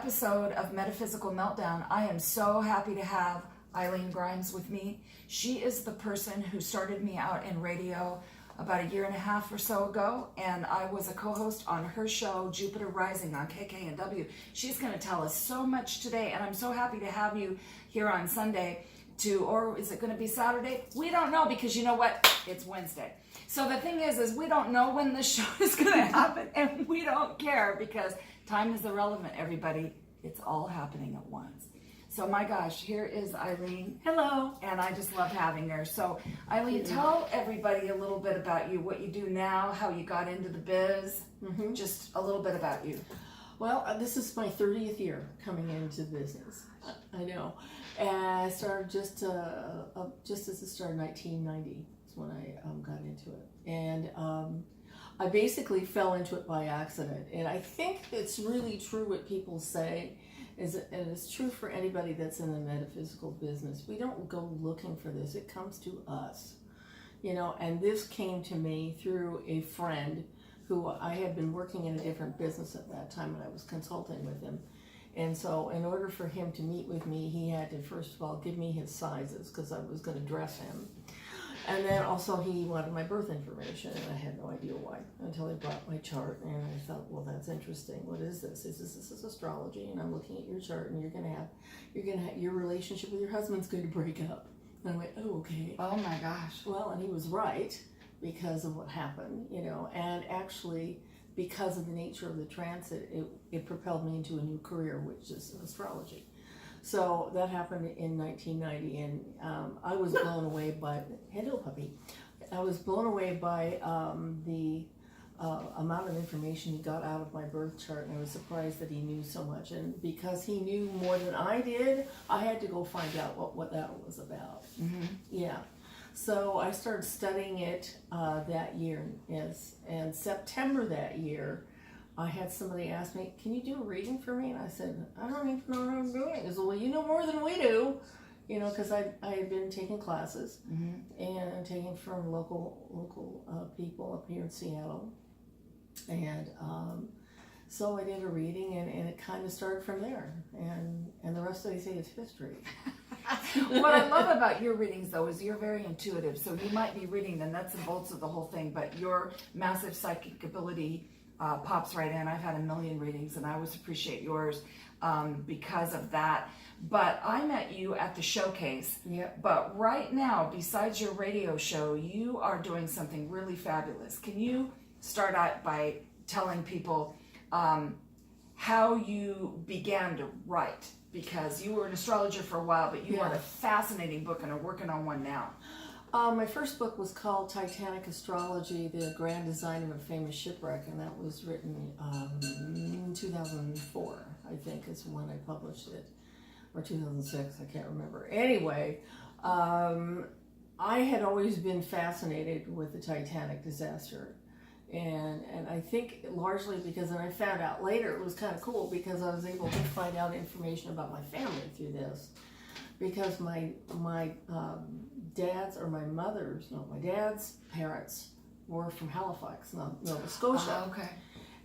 episode of Metaphysical Meltdown. I am so happy to have Eileen Grimes with me. She is the person who started me out in radio about a year and a half or so ago, and I was a co-host on her show, Jupiter Rising, on KKNW. She's going to tell us so much today, and I'm so happy to have you here on Sunday or is it going to be Saturday? We don't know, because you know what? It's Wednesday. So the thing is we don't know when this show is going to happen, and we don't care because time is irrelevant, everybody. It's all happening at once. So my gosh, here is Eileen. Hello. And I just love having her. So Eileen, tell everybody a little bit about you, what you do now, how you got into the biz, just a little bit about you. Well, this is my 30th year coming into business. I know. And I started just as it started, 1990 is when I got into it. And I basically fell into it by accident. And I think it's really true what people say, and it's true for anybody that's in the metaphysical business. We don't go looking for this. It comes to us. And this came to me through a friend who I had been working in a different business at that time, and I was consulting with him. And so in order for him to meet with me, he had to, first of all, give me his sizes because I was going to dress him. And then also he wanted my birth information, and I had no idea why until he brought my chart. And I thought, well, that's interesting. What is this? This is astrology, and I'm looking at your chart, and you're gonna have your relationship with your husband's going to break up. And I went, oh, okay. Oh my gosh. Well, and he was right because of what happened, and actually because of the nature of the transit, it propelled me into a new career, which is astrology. So that happened in 1990, and I was blown away by, hello puppy, I was blown away by the amount of information he got out of my birth chart, and I was surprised that he knew so much. And because he knew more than I did, I had to go find out what that was about. Yeah. So I started studying it that year, and September that year, I had somebody ask me, can you do a reading for me? And I said, I don't even know what I'm doing. He said, well, you know more than we do, because I had been taking classes and taking from local people up here in Seattle. And so I did a reading, and it kind of started from there. And the rest of the thing is history. What I love about your readings, though, is you're very intuitive. So you might be reading the nuts and bolts of the whole thing, but your massive psychic ability pops right in. I've had a million readings, and I always appreciate yours because of that. But I met you at the showcase. Yep. But right now, besides your radio show, you are doing something really fabulous. Can you start out by telling people how you began to write? Because you were an astrologer for a while, but you wrote a fascinating book and are working on one now. My first book was called Titanic Astrology, the Grand Design of a Famous Shipwreck, and that was written in 2004, I think is when I published it, or 2006, I can't remember. Anyway, I had always been fascinated with the Titanic disaster. And I think largely because, and I found out later, it was kind of cool because I was able to find out information about my family through this. Because my dad's parents were from Halifax, Nova Scotia. Okay.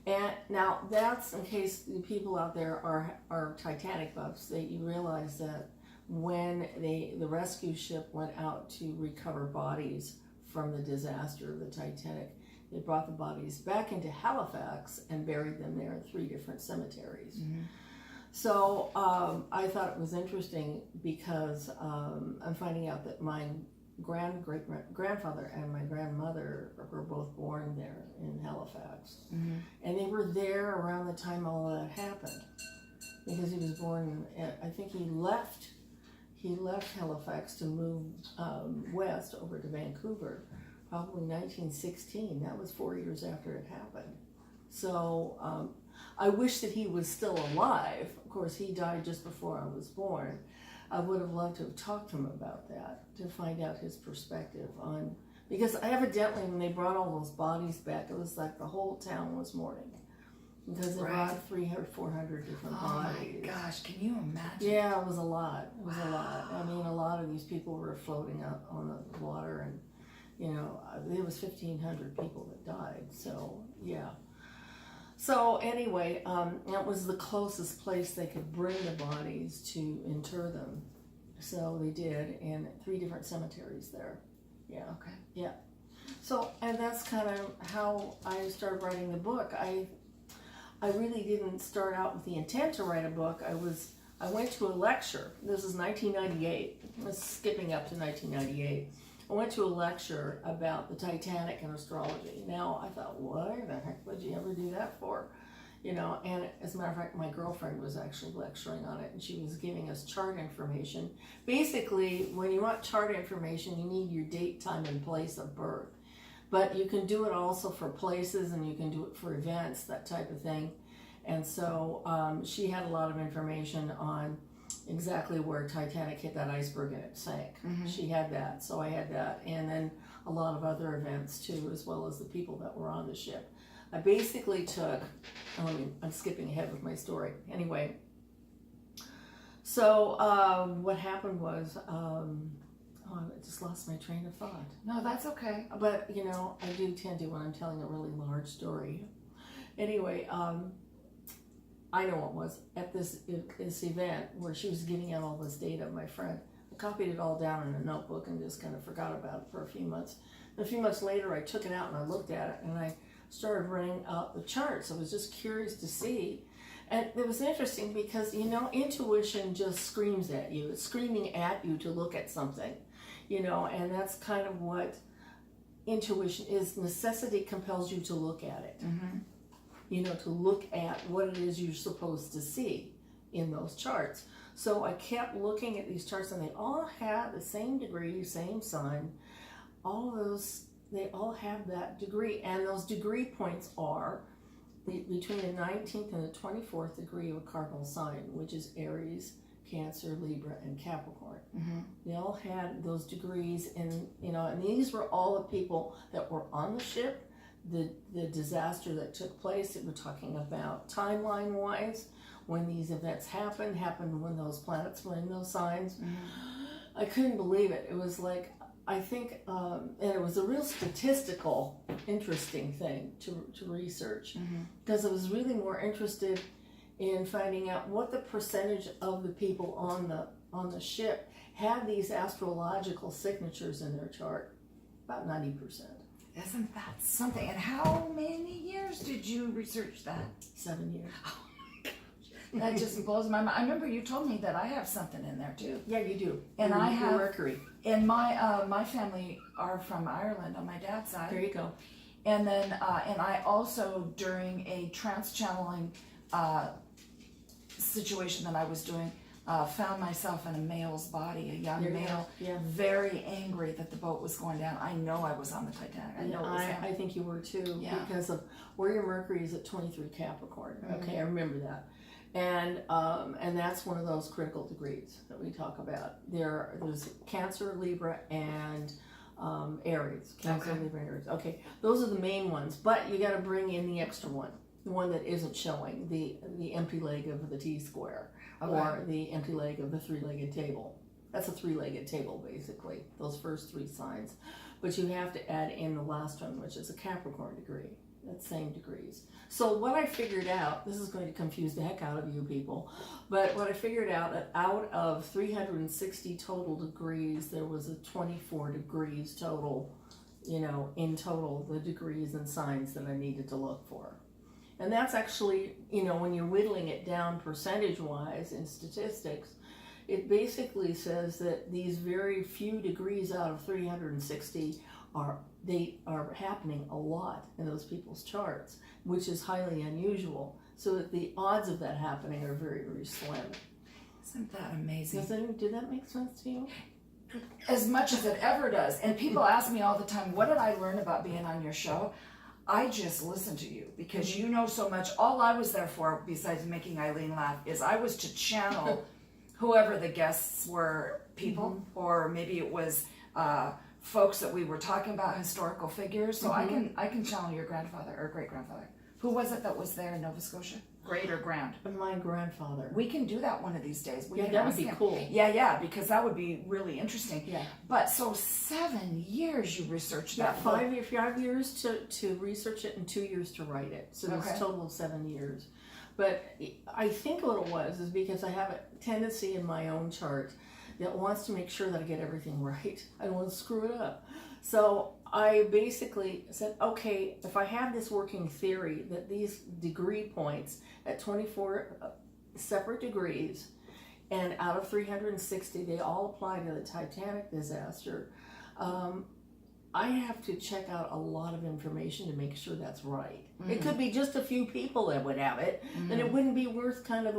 And now that's, in case the people out there are Titanic buffs, that you realize that when the rescue ship went out to recover bodies from the disaster of the Titanic, they brought the bodies back into Halifax and buried them there in 3 different cemeteries. So I thought it was interesting because I'm finding out that my great-grandfather and my grandmother were both born there in Halifax. And they were there around the time all that happened. Because he was born, I think he left Halifax to move west over to Vancouver. Probably 1916. That was 4 years after it happened. So I wish that he was still alive. Of course, he died just before I was born. I would have loved to have talked to him about that, to find out his perspective on, because evidently when they brought all those bodies back, it was like the whole town was mourning. Because they brought 300, 400 different bodies. Oh my gosh, can you imagine? Yeah, it was a lot. It was a lot. I mean, a lot of these people were floating out on the water, and there was 1,500 people that died. So, yeah. So anyway, it was the closest place they could bring the bodies to inter them. So they did in 3 different cemeteries there. Yeah. Okay. Yeah. So, and that's kind of how I started writing the book. I really didn't start out with the intent to write a book. I went to a lecture. This is 1998. I'm skipping up to 1998. I went to a lecture about the Titanic and astrology. Now, I thought, why the heck would you ever do that for? You know, and as a matter of fact, my girlfriend was actually lecturing on it, and she was giving us chart information. Basically, when you want chart information, you need your date, time, and place of birth. But you can do it also for places, and you can do it for events, that type of thing. And so she had a lot of information on exactly where Titanic hit that iceberg and it sank. Mm-hmm. She had that, so I had that, and then a lot of other events too, as well as the people that were on the ship. I basically took, I'm skipping ahead with my story. Anyway, so what happened was, I just lost my train of thought. No, that's okay. But, you know, I do tend to when I'm telling a really large story. Anyway, I know it was at this event where she was giving out all this data, my friend. I copied it all down in a notebook and just kind of forgot about it for a few months. And a few months later, I took it out and I looked at it and I started running out the charts. I was just curious to see. And it was interesting because, you know, intuition just screams at you. It's screaming at you to look at something, you know, and that's kind of what intuition is. Necessity compels you to look at it. Mm-hmm. You know, to look at what it is you're supposed to see in those charts. So I kept looking at these charts and they all had the same degree, same sign. All those, they all have that degree. And those degree points are between the 19th and the 24th degree of a cardinal sign, which is Aries, Cancer, Libra, and Capricorn. Mm-hmm. They all had those degrees, and you know, and these were all the people that were on the ship. The disaster that took place that we're talking about timeline wise, when these events happened when those planets were in those signs. Mm-hmm. I couldn't believe it. It was like, I think, and it was a real statistical, interesting thing to research, because I was really more interested in finding out what the percentage of the people on the ship had these astrological signatures in their chart. About 90%. Isn't that something? And how many years did you research that? 7 years. Oh my gosh, that just blows my mind. I remember you told me that I have something in there too. Yeah, you do. And I have Mercury. And my family are from Ireland on my dad's side. There you go. And then and I also, during a trans-channeling situation that I was doing, found myself in a male's body, a young male, very angry that the boat was going down. I know I was on the Titanic. I know it was him. I think you were too, because of where your Mercury is at 23 Capricorn. Okay, I remember that. And that's one of those critical degrees that we talk about. There's Cancer, Libra, and Aries. Cancer, Libra, and Aries. Okay, those are the main ones, but you got to bring in the extra one, the one that isn't showing, the empty leg of the T-square, or the empty leg of the three-legged table. That's a three-legged table, basically, those first 3 signs. But you have to add in the last one, which is a Capricorn degree. That's same degrees. So what I figured out, this is going to confuse the heck out of you people, but what I figured out, that out of 360 total degrees, there was a 24 degrees total, you know, in total, the degrees and signs that I needed to look for. And that's actually, you know, when you're whittling it down percentage-wise in statistics, it basically says that these very few degrees out of 360 are happening a lot in those people's charts, which is highly unusual. So that the odds of that happening are very, very slim. Isn't that amazing? Did that make sense to you? As much as it ever does. And people ask me all the time, what did I learn about being on your show? I just listen to you because you know so much. All I was there for, besides making Eileen laugh, is I was to channel whoever the guests were, people, or maybe it was folks that we were talking about, historical figures. So I can channel your grandfather or great grandfather. Who was it that was there in Nova Scotia? Great or grand? My grandfather. We can do that one of these days. We can that would ask be him. cool. Yeah, because that would be really interesting. Yeah. But so 7 years you researched Yeah, that book. 5 years to research it and 2 years to write it. So it's Okay. a total of 7 years. But I think what it was is because I have a tendency in my own chart that wants to make sure that I get everything right. I don't want to screw it up. So I basically said, okay, if I have this working theory that these degree points at 24 separate degrees, and out of 360, they all apply to the Titanic disaster, I have to check out a lot of information to make sure that's right. Mm-hmm. It could be just a few people that would have it, and it wouldn't be worth kind of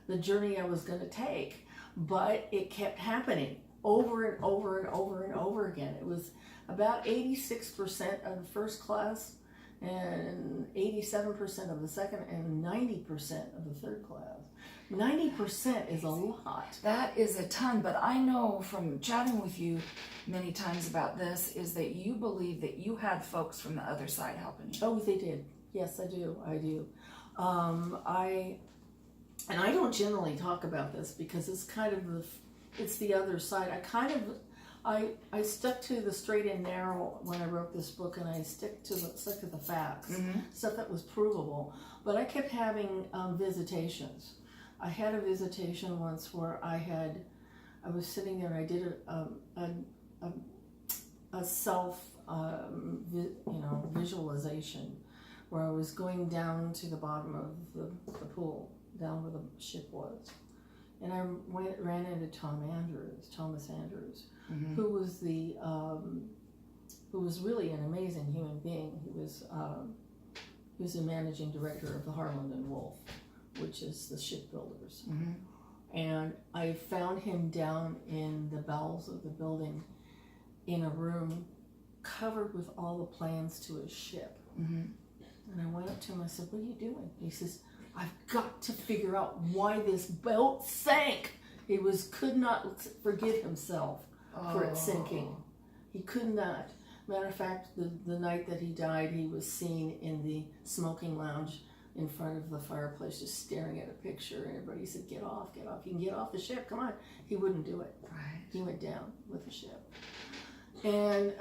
the journey I was going to take. But it kept happening over and over and over and over again. It was about 86% of the first class, and 87% of the second, and 90% of the third class. 90% is a lot. That is a ton, but I know from chatting with you many times about this is that you believe that you had folks from the other side helping you. Oh, they did. Yes, I do. And I don't generally talk about this because it's kind of it's the other side. I stuck to the straight and narrow when I wrote this book, and I stuck to the facts, stuff that was provable. But I kept having visitations. I had a visitation once where I was sitting there and I did a self visualization where I was going down to the bottom of the pool, down where the ship was, and I ran into Thomas Andrews, who was really an amazing human being. He was the managing director of the Harland and Wolff, which is the shipbuilders. And I found him down in the bowels of the building in a room covered with all the plans to his ship. And I went up to him and I said, "What are you doing?" He says, "I've got to figure out why this boat sank." He could not forgive himself for it sinking. He could not. Matter of fact, the night that he died, he was seen in the smoking lounge in front of the fireplace, just staring at a picture. And everybody said, "Get off. You can get off the ship. Come on." He wouldn't do it. Right. He went down with the ship. And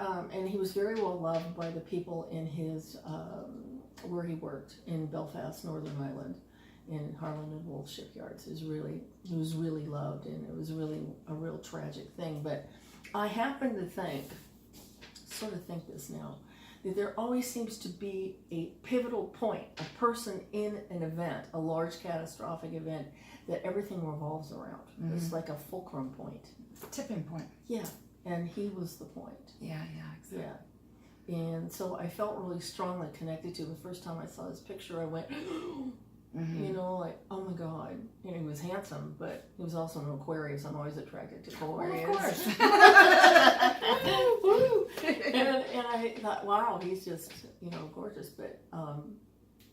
he was very well loved by the people in his where he worked in Belfast, Northern Ireland, in Harland and Wolff shipyards. He was really loved, and it was really a real tragic thing. But I happen to think this now, that there always seems to be a pivotal point, a person in an event, a large catastrophic event, that everything revolves around. It's like a fulcrum point. Tipping point. Yeah, and he was the point. Yeah, exactly. Yeah. And so I felt really strongly connected to him. The first time I saw his picture, I went, like, oh my God. And he was handsome, but he was also an Aquarius. I'm always attracted to Aquarius. Well, of course. and I thought, wow, he's just, gorgeous. But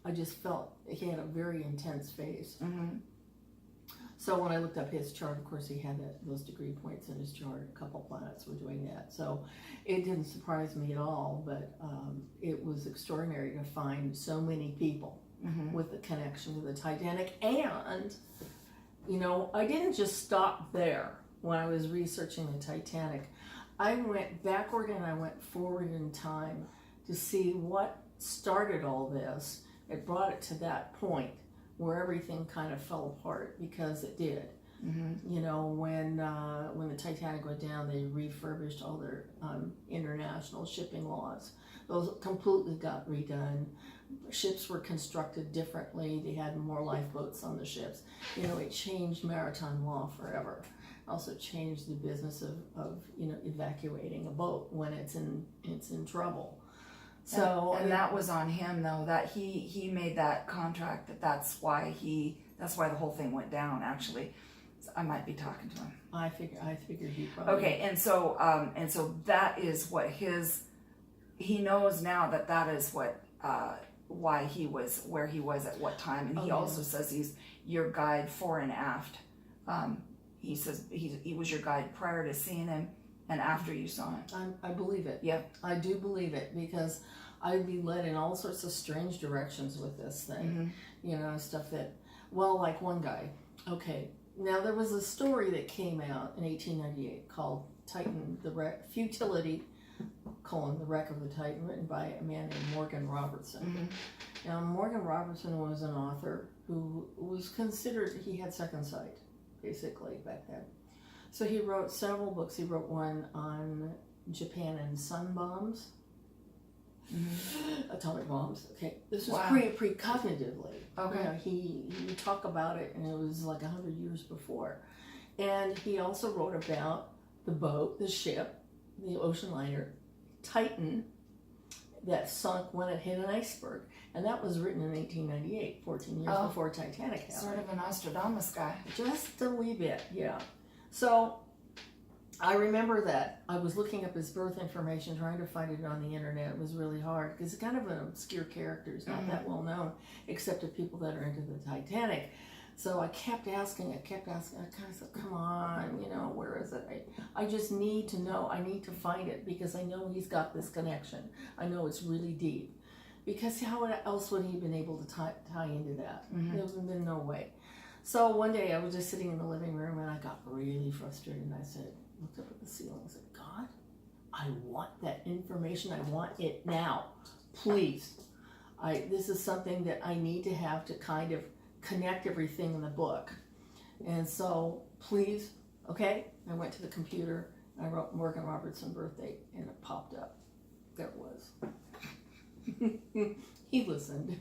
I just felt he had a very intense face. So when I looked up his chart, of course, he had those degree points in his chart. A couple planets were doing that. So it didn't surprise me at all, but it was extraordinary to find so many people with the connection to the Titanic. And, I didn't just stop there when I was researching the Titanic. I went backward and I went forward in time to see what started all this. It brought it to that point where everything kind of fell apart, because it did. When the Titanic went down, they refurbished all their international shipping laws. Those completely got redone. Ships were constructed differently. They had more lifeboats on the ships. It changed maritime law forever. Also changed the business of evacuating a boat when it's in trouble. So and that was on him, though, that he made that contract, that's why the whole thing went down. Actually, so I might be talking to him. I figured he probably. Okay, and so that is what he knows now, that is what why he was where he was at what time, and he also says he's your guide fore and aft. He says he was your guide prior to seeing him and after you saw him. I believe it. Yeah, I do believe it, because I'd be led in all sorts of strange directions with this thing, Mm-hmm. Stuff that, like one guy, okay, now there was a story that came out in 1898 called Titan, Futility, the Wreck of the Titan, written by a man named Morgan Robertson. Mm-hmm. Now, Morgan Robertson was an author who was considered, he had second sight, basically, back then. So he wrote several books. He wrote one on Japan and sun bombs, atomic bombs. Okay, this was precognitively. Okay. He would talk about it, and it was like 100 years before. And he also wrote about the boat, the ship, the ocean liner, Titan, that sunk when it hit an iceberg. And that was written in 1898, 14 years before Titanic happened. Sort of an Nostradamus guy. Just a wee bit, yeah. So I remember that I was looking up his birth information, trying to find it on the internet. It was really hard because it's kind of an obscure character. It's not that well known, except to people that are into the Titanic. So I kept asking. I kind of said, come on, where is it? I just need to know. I need to find it because I know he's got this connection. I know it's really deep. Because how else would he have been able to tie into that? There would have been no way. So one day I was just sitting in the living room and I got really frustrated and I looked up at the ceiling and said, God, I want that information. I want it now. Please. This is something that I need to have to kind of connect everything in the book. And so, please, okay? I went to the computer, I wrote Morgan Robertson birthday, and it popped up. There it was. He listened.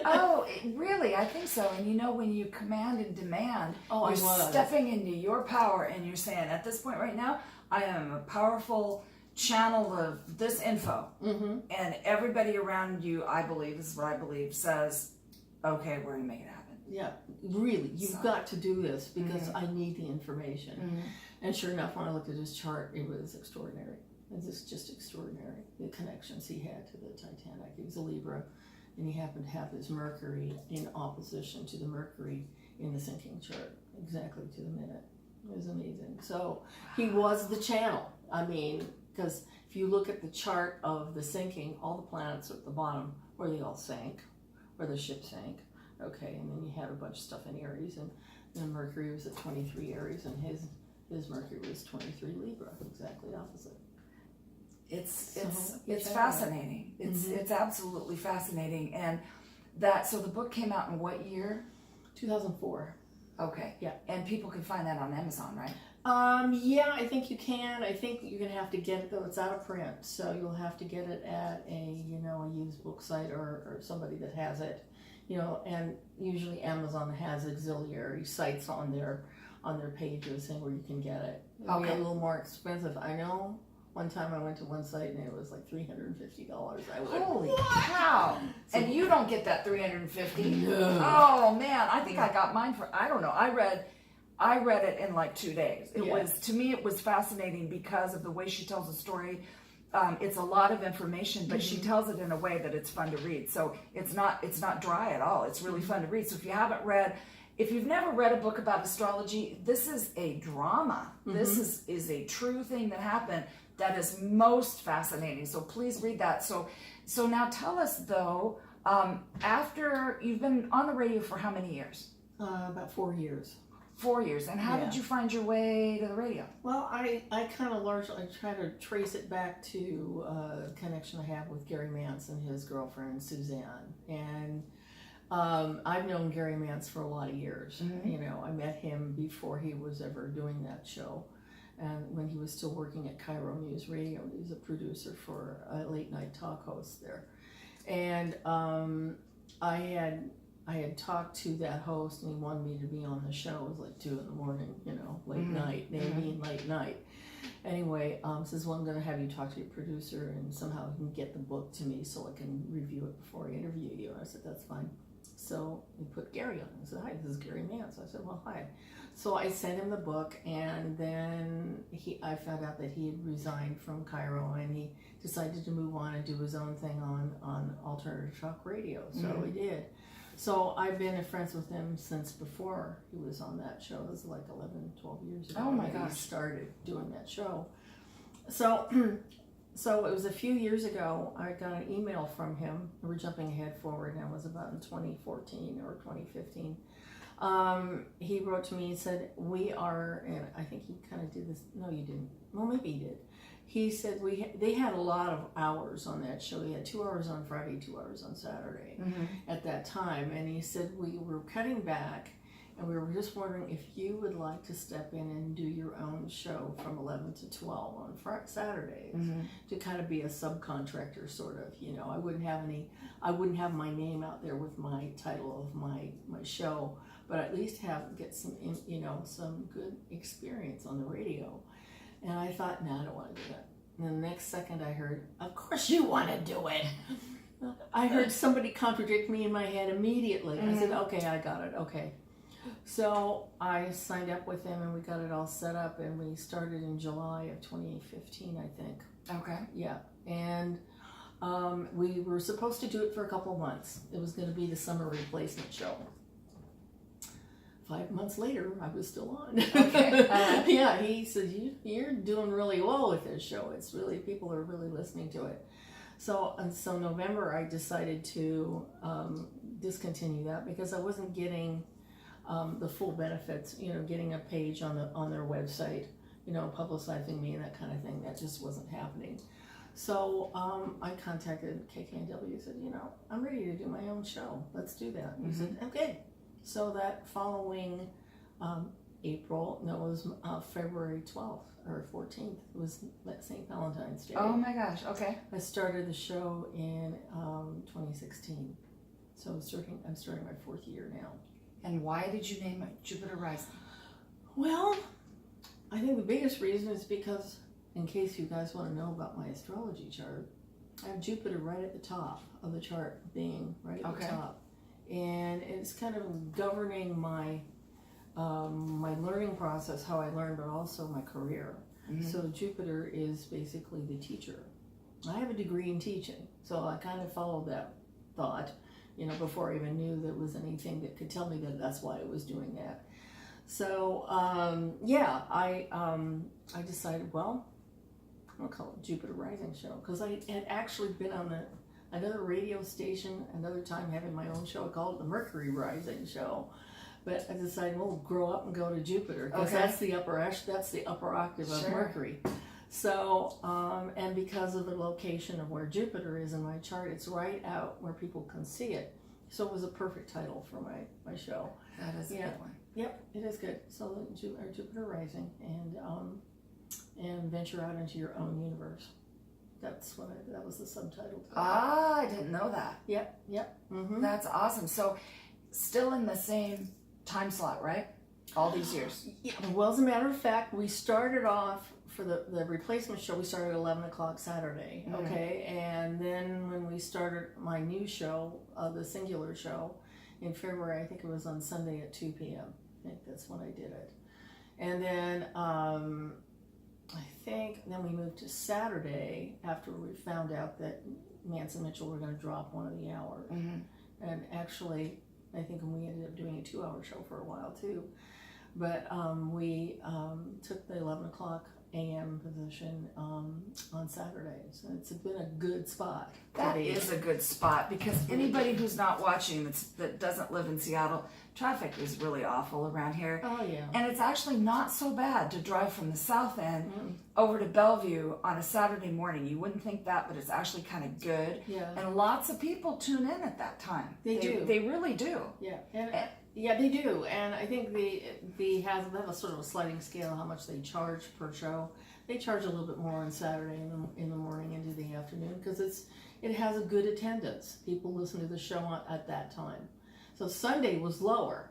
Oh, really? I think so. And when you command and demand, you're stepping into your power and you're saying, at this point right now, I am a powerful channel of this info. And everybody around you, I believe, this is what I believe, says, okay, we're going to make it happen. Yeah, really, you've got to do this because I need the information. And sure enough, when I looked at his chart, it was extraordinary. It was just extraordinary, the connections he had to the Titanic. He was a Libra, and he happened to have his Mercury in opposition to the Mercury in the sinking chart, exactly to the minute. It was amazing. So he was the channel. I mean, because if you look at the chart of the sinking, all the planets are at the bottom where they all sank, where the ship sank. Okay, and then you had a bunch of stuff in Aries, and then Mercury was at 23 Aries, and his Mercury was 23 Libra, exactly opposite. It's fascinating. It's absolutely fascinating. And so the book came out in what year? 2004. Okay. Yeah. And people can find that on Amazon, right? Yeah, I think you can. I think you're gonna have to get it though. It's out of print, so you'll have to get it at a used book site or somebody that has it. And usually Amazon has auxiliary sites on their pages and where you can get it. It'll be a little more expensive. I know. One time I went to one site and it was like $350. Holy cow! And you don't get that $350. No. Oh man, I think I got mine for, I don't know. I read it in like 2 days. To me it was fascinating because of the way she tells the story. It's a lot of information, but she tells it in a way that it's fun to read. So it's not dry at all. It's really fun to read. So if you've never read a book about astrology, this is a drama. This is a true thing that happened that is most fascinating. So please read that. So now tell us though, after you've been on the radio for how many years? About 4 years. 4 years. And how did you find your way to the radio? Well, I kind of largely try to trace it back to a connection I have with Gary Mance and his girlfriend Suzanne. And I've known Gary Mance for a lot of years. I met him before he was ever doing that show. And when he was still working at Cairo News Radio, he was a producer for a late night talk host there. And I had talked to that host, and he wanted me to be on the show. It was like 2 a.m, late night, maybe late night. Anyway, says, well, I'm going to have you talk to your producer, and somehow he can get the book to me so I can review it before I interview you. I said, that's fine. So he put Gary on. I said, hi, this is Gary Mance. I said, well, hi. So I sent him the book, and then I found out that he had resigned from Cairo, and he decided to move on and do his own thing on alternative talk radio. So he did. So I've been friends with him since before he was on that show. It was like 11, 12 years ago. Oh my gosh. He started doing that show. So So it was a few years ago, I got an email from him. We're jumping ahead forward now, it was about in 2014 or 2015. He wrote to me and said, we are, and I think he kind of did this, no you didn't, well maybe he did. He said they had a lot of hours on that show. He had 2 hours on Friday, 2 hours on Saturday at that time. And he said, we were cutting back and we were just wondering if you would like to step in and do your own show from 11 to 12 on Saturdays to kind of be a subcontractor sort of, you know. I wouldn't have my name out there with my title of my show, but at least get some, you know, some good experience on the radio. And I thought, no, I don't want to do that. And the next second I heard, of course you want to do it. I heard somebody contradict me in my head immediately. I said, okay, I got it, okay. So I signed up with him and we got it all set up and we started in July of 2015, I think. Okay. Yeah, and we were supposed to do it for a couple months. It was going to be the summer replacement show. 5 months later, I was still on. Okay. Yeah, he said, you're doing really well with this show. It's really, people are really listening to it. So November, I decided to discontinue that because I wasn't getting the full benefits, you know, getting a page on their website, you know, publicizing me and that kind of thing. That just wasn't happening. So I contacted KKNW and said, you know, I'm ready to do my own show. Let's do that. And he said, okay. So that following April, no, it was February 12th or 14th. It was St. Valentine's Day. Oh my gosh, okay. I started the show in 2016. So I'm starting my 4th year now. And why did you name it Jupiter Rising? Well, I think the biggest reason is because, in case you guys want to know about my astrology chart, I have Jupiter right at the top of the chart, being right at the top. And it's kind of governing my my learning process, how I learn, but also my career. So Jupiter is basically the teacher. I have a degree in teaching, so I kind of followed that thought, you know, before I even knew there was anything that could tell me that that's why I was doing that. So yeah, I decided, well, I'm gonna call it Jupiter Rising Show, because I had actually been on another radio station another time having my own show. I called it the Mercury Rising Show, but I decided, well, grow up and go to Jupiter, because that's the upper octave of Mercury. So and because of the location of where Jupiter is in my chart, it's right out where people can see it. So it was a perfect title for my show. That is a good one. Yep, it is good. So Jupiter Rising, and venture out into your own universe. That was the subtitle. Ah, I didn't know that. Yep. That's awesome. So, still in the same time slot, right? All these years. Yeah. Well, as a matter of fact, we started off for the replacement show. We started at 11 o'clock Saturday. Okay, and then when we started my new show, the singular show, in February, I think it was on Sunday at 2 p.m. I think that's when I did it, and then. I think then we moved to Saturday after we found out that Mance and Mitchell were going to drop one of the hours. And actually, I think we ended up doing a 2-hour show for a while too. But we took the 11 o'clock a.m. position on Saturdays. And it's been a good spot. That is a good spot, because anybody who's not watching that doesn't live in Seattle, traffic is really awful around here. Oh, yeah. And it's actually not so bad to drive from the south end over to Bellevue on a Saturday morning. You wouldn't think that, but it's actually kind of good. Yeah. And lots of people tune in at that time. They do. They really do. Yeah. Yeah, they do, and I think they have a sort of a sliding scale how much they charge per show. They charge a little bit more on Saturday in the morning into the afternoon, because it has a good attendance. People listen to the show at that time. So Sunday was lower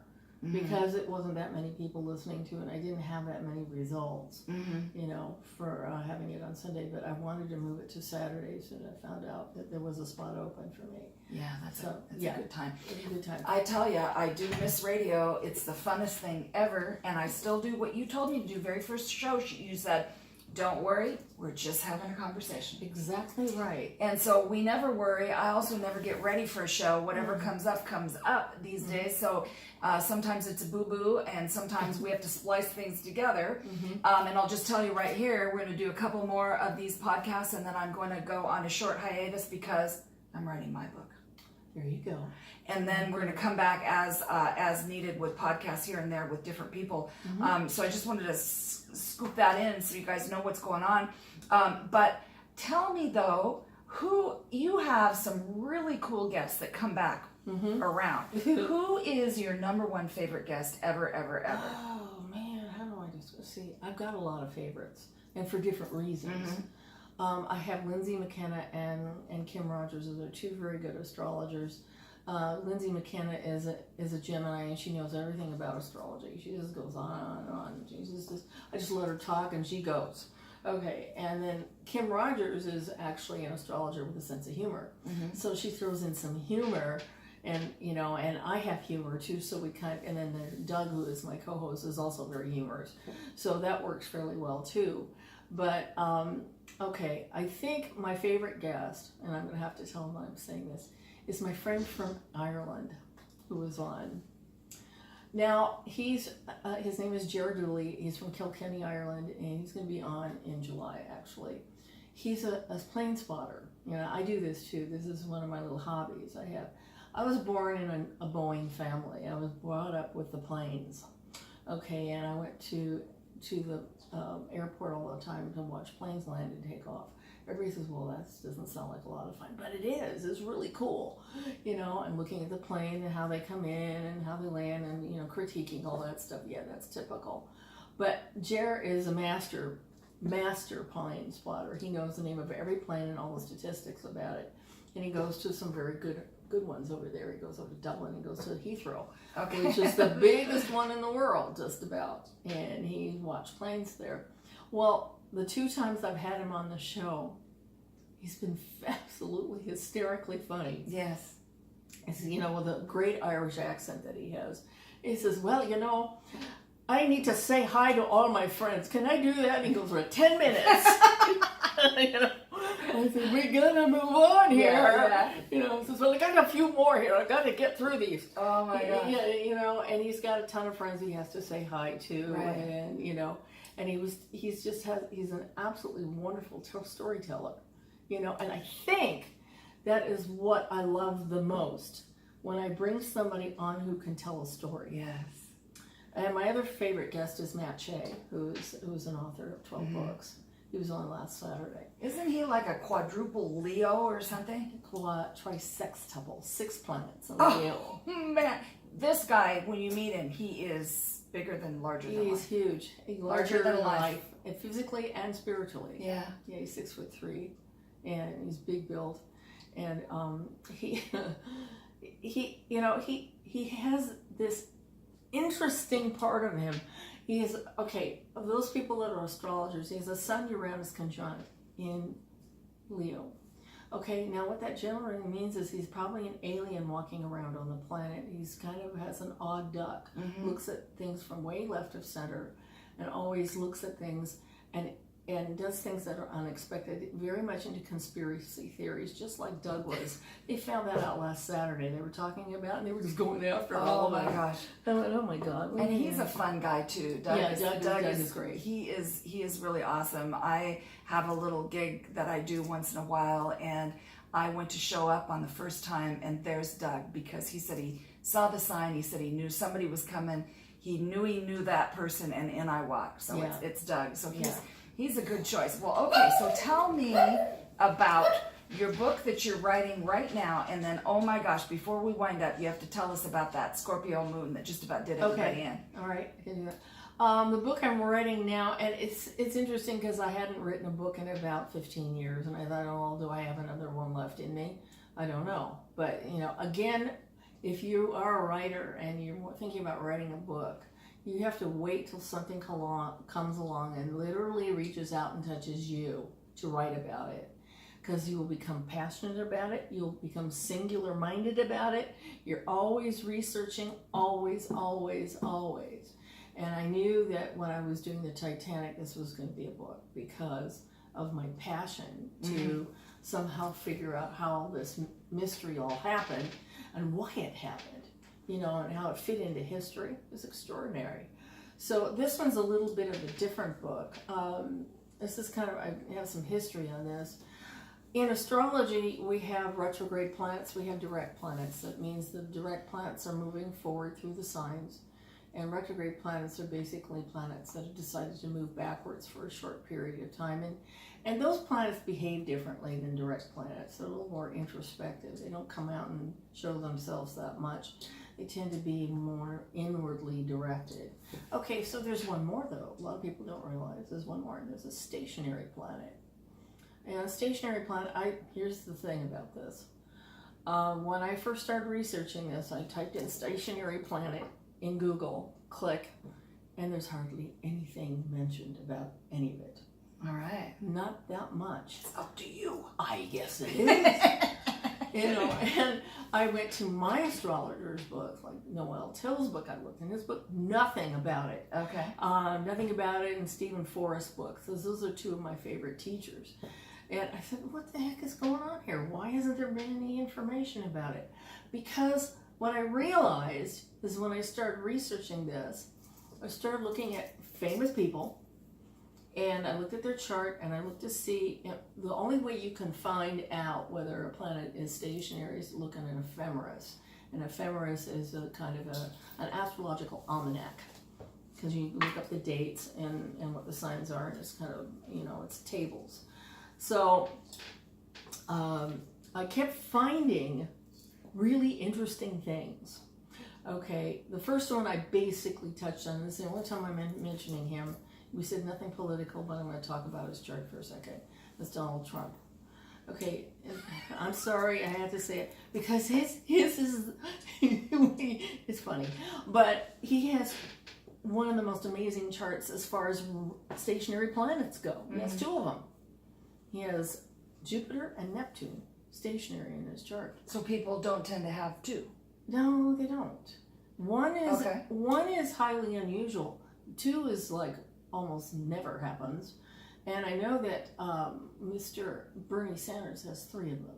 because it wasn't that many people listening to it. I didn't have that many results, you know, for having it on Sunday. But I wanted to move it to Saturdays, and I found out that there was a spot open for me. Yeah, that's a good time. It's a good time. I tell you, I do miss radio. It's the funnest thing ever, and I still do what you told me to do. Very first show, you said, don't worry, we're just having a conversation. Exactly right. And so we never worry. I also never get ready for a show. Whatever comes up these days. So sometimes it's a boo-boo, and sometimes we have to splice things together. And I'll just tell you right here, we're going to do a couple more of these podcasts, and then I'm going to go on a short hiatus because I'm writing my book. There you go. And then we're going to come back as needed with podcasts here and there with different people. So I just wanted to scoop that in so you guys know what's going on. But tell me though, who you have some really cool guests that come back around. Who is your number one favorite guest ever? Oh man, how do I just see? I've got a lot of favorites, and for different reasons. I have Lindsay McKenna and Kim Rogers. They're two very good astrologers. Lindsay McKenna is a Gemini, and she knows everything about astrology. She just goes on and on. I just let her talk, and she goes. Okay, and then Kim Rogers is actually an astrologer with a sense of humor. So she throws in some humor, and and I have humor too. So we and then Doug, who is my co-host, is also very humorous. So that works fairly well too. But okay, I think my favorite guest, and I'm going to have to tell him I'm saying this, is my friend from Ireland who was on. Now, his name is Jared Dooley. He's from Kilkenny, Ireland, and he's going to be on in July, actually. He's a plane spotter. I do this too. This is one of my little hobbies I have. I was born in a Boeing family. I was brought up with the planes. Okay, and I went to the airport all the time to watch planes land and take off. Everybody says, well, that doesn't sound like a lot of fun, but it is. It's really cool, and looking at the plane and how they come in and how they land and, critiquing all that stuff. Yeah, that's typical. But Jer is a master plane spotter. He knows the name of every plane and all the statistics about it. And he goes to some very good ones over there. He goes over to Dublin. He goes to Heathrow, which is the biggest one in the world, just about. And he watched planes there. Well, the two times I've had him on the show, he's been absolutely hysterically funny. Yes. With a great Irish accent that he has. He says, well, I need to say hi to all my friends. Can I do that? And he goes, for 10 minutes. I said, we gotta move on here. Yeah. Says, well, I got a few more here. I gotta get through these. Oh my gosh. Yeah, and he's got a ton of friends he has to say hi to, right. And and he's an absolutely wonderful storyteller, and I think that is what I love the most, when I bring somebody on who can tell a story. Yes. And my other favorite guest is Matt Shea, who's an author of 12 books. He was on last Saturday. Isn't he like a quadruple Leo or something? Trisextuple, 6 planets in Leo. Man, this guy, when you meet him, he is bigger than larger than life. He's huge. Larger than life. And physically and spiritually. Yeah. Yeah, he's 6'3", and he's big built. And he has this interesting part of him. He is, of those people that are astrologers, he has a Sun-Uranus conjunct in Leo. Okay, now what that generally means is he's probably an alien walking around on the planet. He's kind of has an odd duck, looks at things from way left of center, and always looks at things and does things that are unexpected, very much into conspiracy theories, just like Doug was. They found that out last Saturday. They were talking about it, and they were just going after all of it. Oh my gosh. I went, oh my God. And he's a fun guy too. Doug is great. He is really awesome. I have a little gig that I do once in a while, and I went to show up on the first time, and there's Doug, because he said he saw the sign. He said he knew somebody was coming. He knew that person, and in I walked. So it's Doug. So he's a good choice. Well, okay, so tell me about your book that you're writing right now, and then, oh my gosh, before we wind up, you have to tell us about that Scorpio moon that just about did everybody in. All right. The book I'm writing now, and it's interesting because I hadn't written a book in about 15 years, and I thought, oh, do I have another one left in me? I don't know. But, again, if you are a writer and you're thinking about writing a book, you have to wait till something comes along and literally reaches out and touches you to write about it. Because you will become passionate about it. You'll become singular-minded about it. You're always researching, always, always, always. And I knew that when I was doing the Titanic, this was going to be a book because of my passion to somehow figure out how this mystery all happened and why it happened, you know, and how it fit into history. It was extraordinary. So this one's a little bit of a different book. This is kind of, I have some history on this. In astrology, we have retrograde planets, we have direct planets. That means the direct planets are moving forward through the signs, and retrograde planets are basically planets that have decided to move backwards for a short period of time. And those planets behave differently than direct planets. They're a little more introspective. They don't come out and show themselves that much. They tend to be more inwardly directed. Okay, so there's one more though. A lot of people don't realize there's one more. There's a stationary planet. And a stationary planet, here's the thing about this. When I first started researching this, I typed in stationary planet in Google, click, and there's hardly anything mentioned about any of it. All right. Not that much. It's up to you. I guess it is. You know, and I went to my astrologer's book, like Noel Till's book. I looked in his book, nothing about it. Okay. Nothing about it in Stephen Forrest's books. Those are two of my favorite teachers. And I said, what the heck is going on here? Why hasn't there been any information about it? Because what I realized is when I started researching this, I started looking at famous people, and I looked at their chart, and I looked to see, you know, the only way you can find out whether a planet is stationary is to look at an ephemeris. An ephemeris is a kind of an astrological almanac, because you look up the dates and what the signs are, and it's kind of, you know, it's tables. So I kept finding really interesting things. Okay, the first one I basically touched on. This is the only time I'm mentioning him. We said nothing political, but I'm going to talk about his chart for a second. That's Donald Trump. Okay, I'm sorry I had to say it, because his is, it's funny, but he has one of the most amazing charts as far as stationary planets go. He has two of them. He has Jupiter and Neptune stationary in his chart. So people don't tend to have two. No, they don't. One is highly unusual. Two is like almost never happens. And I know that Mr. Bernie Sanders has three of them.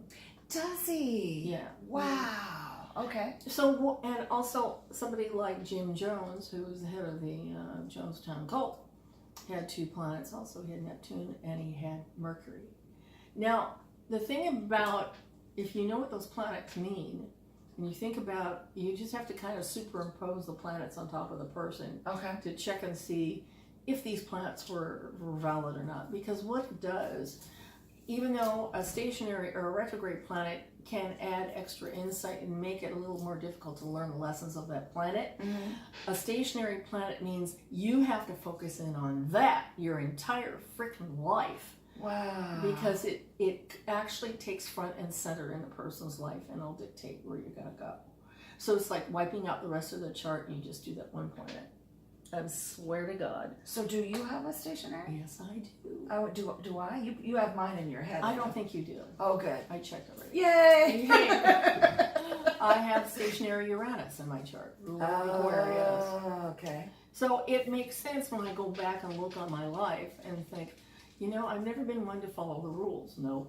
Does he? Yeah. Wow. Okay. So, and also somebody like Jim Jones, who was the head of the Jonestown cult, had two planets also. He had Neptune and he had Mercury. Now, the thing about, if you know what those planets mean, and you think about, you just have to kind of superimpose the planets on top of the person to check and see if these planets were valid or not. Because what it does, even though a stationary or a retrograde planet can add extra insight and make it a little more difficult to learn the lessons of that planet, a stationary planet means you have to focus in on that your entire freaking life. Wow. Because it actually takes front and center in a person's life, and it'll dictate where you're going to go. So it's like wiping out the rest of the chart, and you just do that one planet. I swear to God. So do you have a stationary? Yes, I do. Oh, do I? You have mine in your head. I don't think you do. Oh, good. I checked already. Yay! I have stationary Uranus in my chart. Aquarius. Okay. So it makes sense when I go back and look on my life and think, you know, I've never been one to follow the rules. No.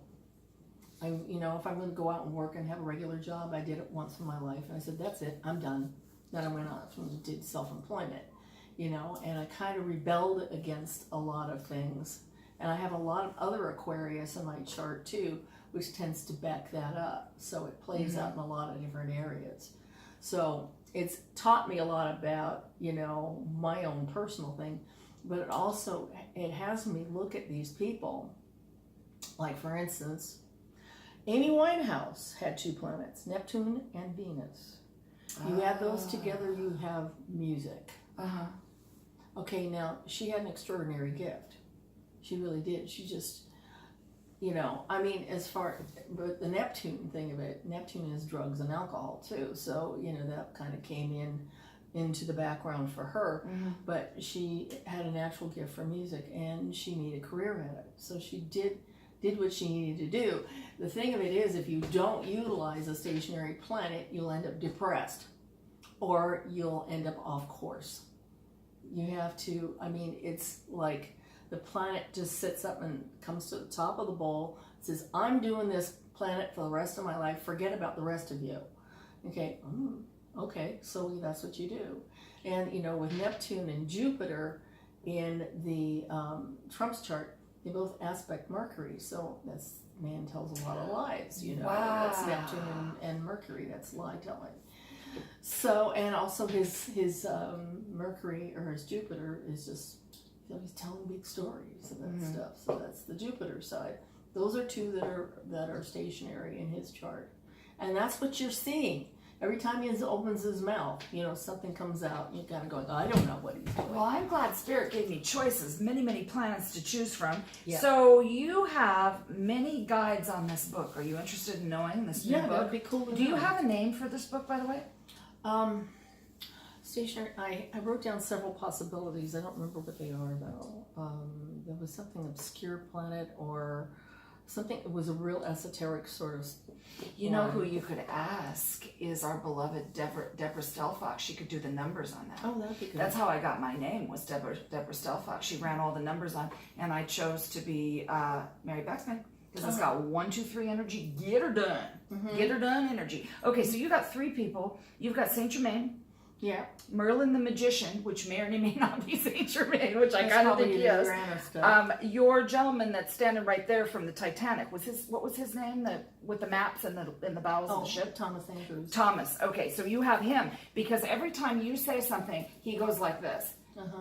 You know, if I'm going to go out and work and have a regular job, I did it once in my life. And I said, that's it. I'm done. Then I went off and did self-employment, you know, and I kind of rebelled against a lot of things. And I have a lot of other Aquarius in my chart too, which tends to back that up. So it plays out in a lot of different areas. So it's taught me a lot about, you know, my own personal thing. But it also, it has me look at these people. Like, for instance, Amy Winehouse had two planets, Neptune and Venus. You add those together, you have music. Okay, now, she had an extraordinary gift. She really did. She just, you know, I mean, but the Neptune thing of it, Neptune is drugs and alcohol too. So, you know, that kind of came into the background for her, but she had a natural gift for music and she made a career at it. So she did what she needed to do. The thing of it is, if you don't utilize a stationary planet, you'll end up depressed or you'll end up off course. You have to, I mean, it's like the planet just sits up and comes to the top of the bowl, says, I'm doing this planet for the rest of my life, forget about the rest of you. Okay, okay, so that's what you do. And, you know, with Neptune and Jupiter in the Trump's chart, they both aspect Mercury, so that's, man tells a lot of lies, you know. Wow. That's Neptune and Mercury, that's lie telling. So, and also his Mercury, or his Jupiter, is just, you know, he's telling big stories and that stuff. So that's the Jupiter side. Those are two that are stationary in his chart, and that's what you're seeing. Every time he opens his mouth, you know, something comes out, and you're kind of going, I don't know what he's doing. Well, I'm glad Spirit gave me choices, many planets to choose from. Yeah. So you have many guides on this book. Are you interested in knowing this new Yeah, book? that would be cool. Do you have a name for this book, by the way? Stationary. I wrote down several possibilities. I don't remember what they are though. There was something obscure planet or something. It was a real esoteric sort of. You know who you could ask is our beloved Deborah Stelfox. She could do the numbers on that. Oh, that'd be good. That's how I got my name, was Deborah Stelfox. She ran all the numbers on, and I chose to be Mary Becksman because it's got 1, 2, 3 energy. Get her done. Get her done energy. Okay, so you got 3 people. You've got Saint Germain. Yeah. Merlin the Magician, which may or may not be Saint Germain, which I kind of think he is. Your gentleman that's standing right there from the Titanic, what was his name? With the maps and in the bowels of the ship? Thomas Andrews. Thomas. Okay, so you have him, because every time you say something, he goes like this.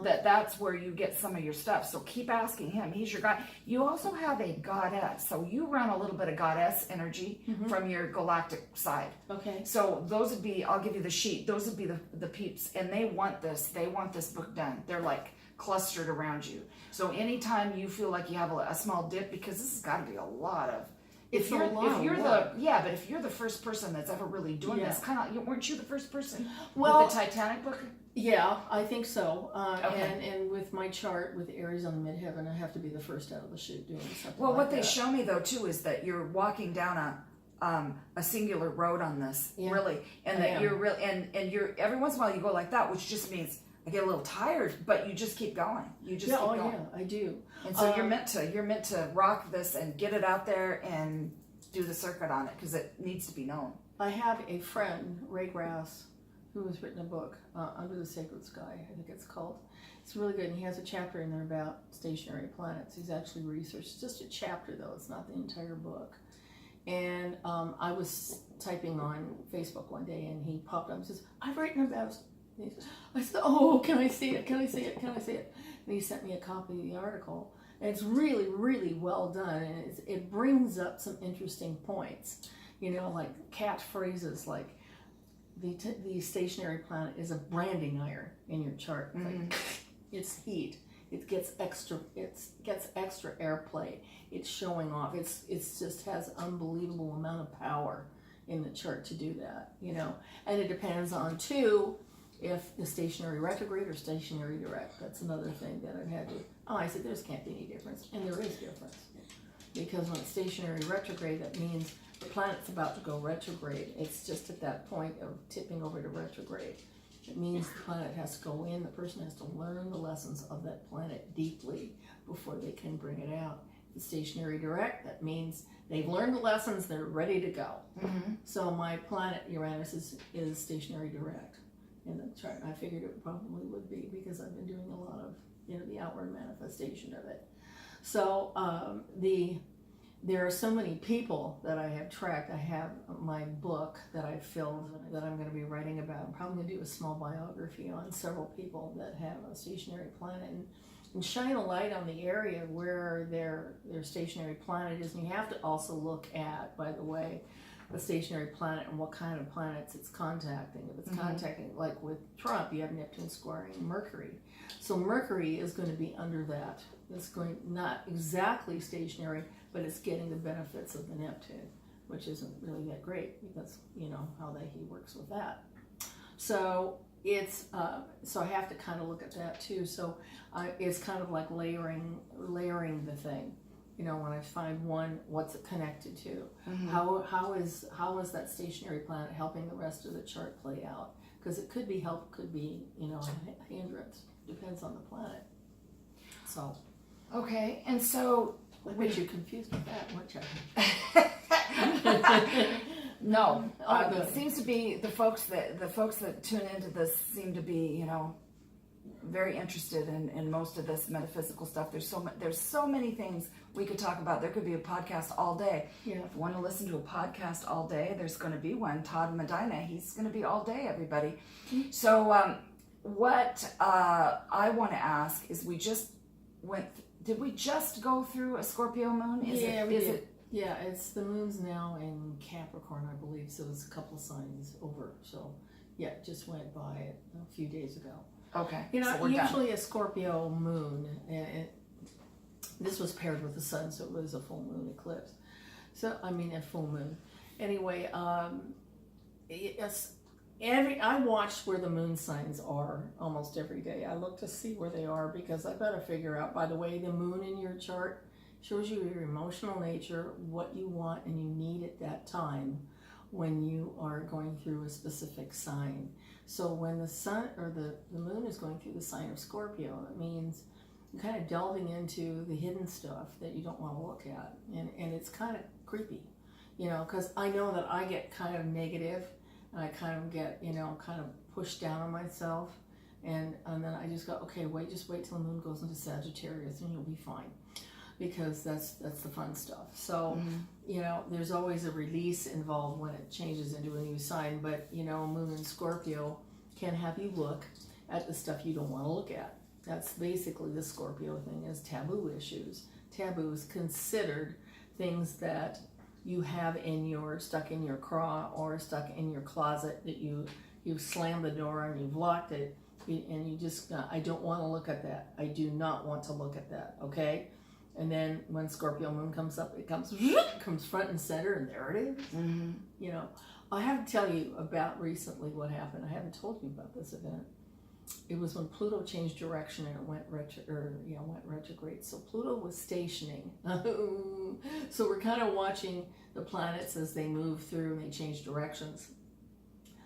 That's where you get some of your stuff. So keep asking him. He's your guy. You also have a goddess. So you run a little bit of goddess energy from your galactic side. Okay. So those would be, I'll give you the sheet. Those would be the peeps. And they want this book done. They're like clustered around you. So anytime you feel like you have a small dip, because this has got to be a lot of, if you're the first person that's ever really doing this, kind of, weren't you the first person with the Titanic book? Yeah, I think so. Okay. And with my chart with Aries on the midheaven, I have to be the first out of the chute doing something. Well, like what they that. show me though too is that you're walking down a singular road on this, really, and that you're really and you're every once in a while you go like that, which just means I get a little tired, but you just keep going. You just keep going. Yeah, I do. And so you're meant to rock this and get it out there and do the circuit on it because it needs to be known. I have a friend, Ray Grass, who has written a book, Under the Sacred Sky, I think it's called. It's really good, and he has a chapter in there about stationary planets. He's actually researched just a chapter, though. It's not the entire book. And I was typing on Facebook one day, and he popped up and says, I've written about... I said, oh, can I see it? Can I see it? Can I see it? And he sent me a copy of the article. And it's really, really well done, and it brings up some interesting points. You know, like catchphrases like, the stationary planet is a branding iron in your chart. Like, it's heat. It gets extra airplay. It's showing off. It's just has unbelievable amount of power in the chart to do that, you know. And it depends on too if the stationary retrograde or stationary direct. That's another thing that I've had to. Oh, I said there can't be any difference, and there is difference, because when it's stationary retrograde, that means the planet's about to go retrograde. It's just at that point of tipping over to retrograde. It means the planet has to go in, the person has to learn the lessons of that planet deeply before they can bring it out. The stationary direct, that means they've learned the lessons, they're ready to go. So my planet, Uranus, is stationary direct in the chart. I figured it probably would be because I've been doing a lot of, you know, the outward manifestation of it. So there are so many people that I have tracked. I have my book that I filled that I'm going to be writing about. I'm probably going to do a small biography on several people that have a stationary planet and shine a light on the area where their stationary planet is. And you have to also look at, by the way, the stationary planet and what kind of planets it's contacting. If it's contacting, like with Trump, you have Neptune squaring Mercury. So Mercury is going to be under that. It's going not exactly stationary, but it's getting the benefits of the Neptune, which isn't really that great because you know how he works with that. So it's so I have to kind of look at that too. So it's kind of like layering the thing. You know, when I find one, what's it connected to? How is that stationary planet helping the rest of the chart play out? Because it could be help, could be, you know, a hindrance. depends on the planet. So. Okay, and so I bet you're confused with that, weren't you? no, Good. it seems to be the folks that tune into this seem to be, very interested in most of this metaphysical stuff. There's so many things we could talk about. There could be a podcast all day. Yeah. If you want to listen to a podcast all day, there's going to be one. Todd Medina, he's going to be all day, everybody. Mm-hmm. So what I want to ask is, did we just go through a Scorpio moon? We did. Yeah, it's the moon's now in Capricorn, I believe, so it's a couple signs over. So, yeah, it just went by a few days ago. Okay. So we're usually done. a Scorpio moon, and this was paired with the sun, so it was a full moon eclipse. So, a full moon. Anyway, I watch where the moon signs are almost every day. I look to see where they are because I've got to figure out, by the way, the moon in your chart shows you your emotional nature, what you want and you need at that time when you are going through a specific sign. So when the sun or the moon is going through the sign of Scorpio, it means you're kind of delving into the hidden stuff that you don't want to look at. And it's kind of creepy, because I know that I get kind of negative and I kind of get, kind of pushed down on myself. And then I just go, okay, just wait till the moon goes into Sagittarius and you'll be fine. Because that's the fun stuff. So, there's always a release involved when it changes into a new sign. But, moon in Scorpio can have you look at the stuff you don't want to look at. That's basically the Scorpio thing, is taboo issues. Taboos considered things that you have stuck in your craw or stuck in your closet that you've slammed the door and you've locked it. And you just, I don't want to look at that. I do not want to look at that, okay? And then when Scorpio moon comes up, it comes front and center, and there it is. Mm-hmm. I have to tell you about recently what happened. I haven't told you about this event. It was when Pluto changed direction and it went retrograde. So Pluto was stationing. So we're kind of watching the planets as they move through and they change directions.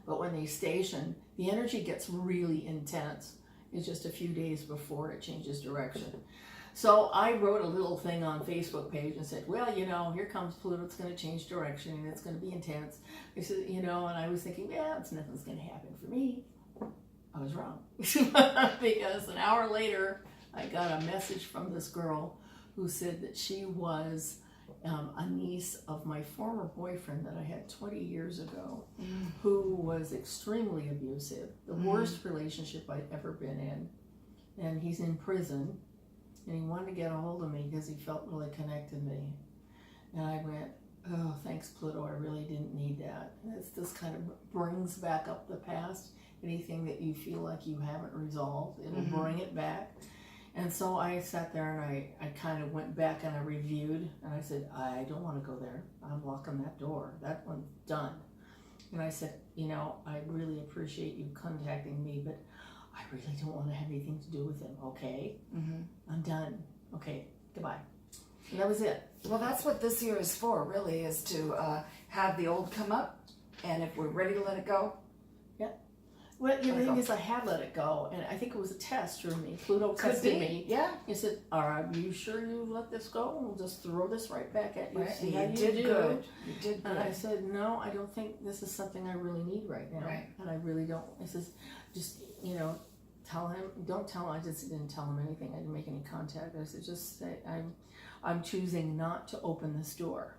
But when they station, the energy gets really intense. It's just a few days before it changes direction. So I wrote a little thing on Facebook page and said, well, here comes Pluto, it's going to change direction and it's going to be intense. I said, and I was thinking, nothing's going to happen for me. I was wrong. Because an hour later, I got a message from this girl who said that she was a niece of my former boyfriend that I had 20 years ago, who was extremely abusive, the worst relationship I'd ever been in. And he's in prison. And he wanted to get a hold of me because he felt really connected to me. And I went, oh, thanks, Pluto, I really didn't need that. And this kind of brings back up the past. Anything that you feel like you haven't resolved, it'll bring it back. And so I sat there and I kind of went back and I reviewed. And I said, I don't want to go there. I'm locking that door. That one's done. And I said, I really appreciate you contacting me, but I really don't want to have anything to do with him, okay? I'm done. Okay, goodbye. And that was it. Well, that's what this year is for, really, is to have the old come up, and if we're ready to let it go. Yeah. Well, the thing is, I had let it go, and I think it was a test for me. Pluto tested me. Yeah. He said, are you sure you let this go? We'll just throw this right back at you. Right. See And how you did good. You did good. And I said, no, I don't think this is something I really need right now. Right. And I really don't. I says, just, tell him, don't tell him. I just didn't tell him anything. I didn't make any contact. I said, just say, I'm choosing not to open this door.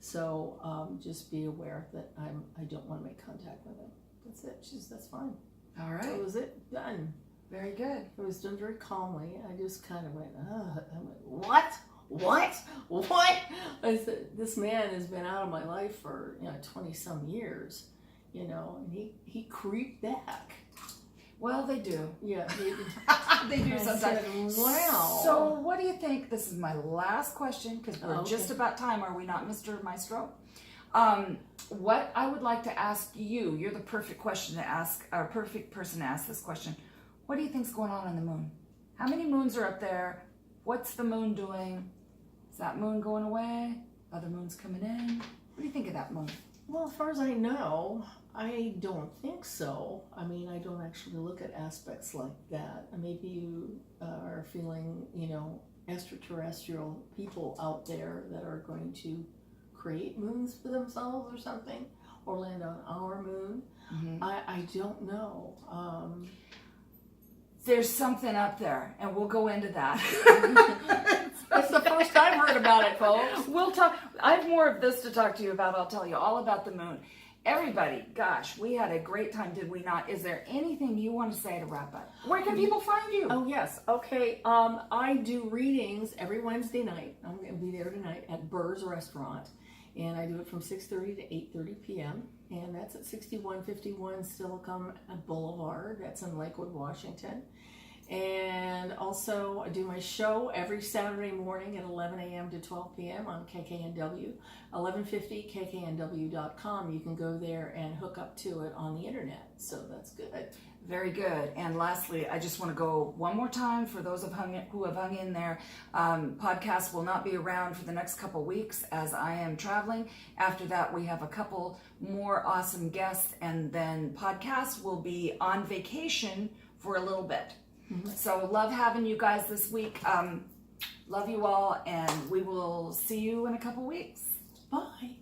So just be aware that I don't want to make contact with him. That's it. She says, that's fine. All right. That was it. Done. Very good. It was done very calmly. I just kind of went, what? I said, this man has been out of my life for 20 some years, and he creeped back. Well, they do. Yeah, they do sometimes. Said, wow. So, what do you think? This is my last question because we're okay. just about time. Are we not, Mr. Maestro? What I would like to ask you, you're the perfect question to ask, or perfect person to ask this question. What do you think's going on the moon? How many moons are up there? What's the moon doing? Is that moon going away? Other moons coming in? What do you think of that moon? Well, as far as I know, I don't think so. I mean, I don't actually look at aspects like that. Maybe you are feeling, extraterrestrial people out there that are going to create moons for themselves or something, or land on our moon. Mm-hmm. I don't know. There's something up there, and we'll go into that. It's the first I've heard about it, folks. We'll talk. I have more of this to talk to you about. I'll tell you all about the moon. Everybody, gosh, we had a great time, did we not? Is there anything you want to say to wrap up? Where can people find you? Oh, yes. Okay. I do readings every Wednesday night. I'm going to be there tonight at Burr's Restaurant. And I do it from 6:30 to 8:30 p.m. And that's at 6151 Silicon Boulevard. That's in Lakewood, Washington. And also, I do my show every Saturday morning at 11 a.m. to 12 p.m. on KKNW, 1150kknw.com. You can go there and hook up to it on the internet. So that's good. Very good. And lastly, I just want to go one more time for those who have hung in there. Podcast will not be around for the next couple weeks as I am traveling. After that, we have a couple more awesome guests, and then podcast will be on vacation for a little bit. Mm-hmm. So love having you guys this week. Love you all, and we will see you in a couple weeks. Bye.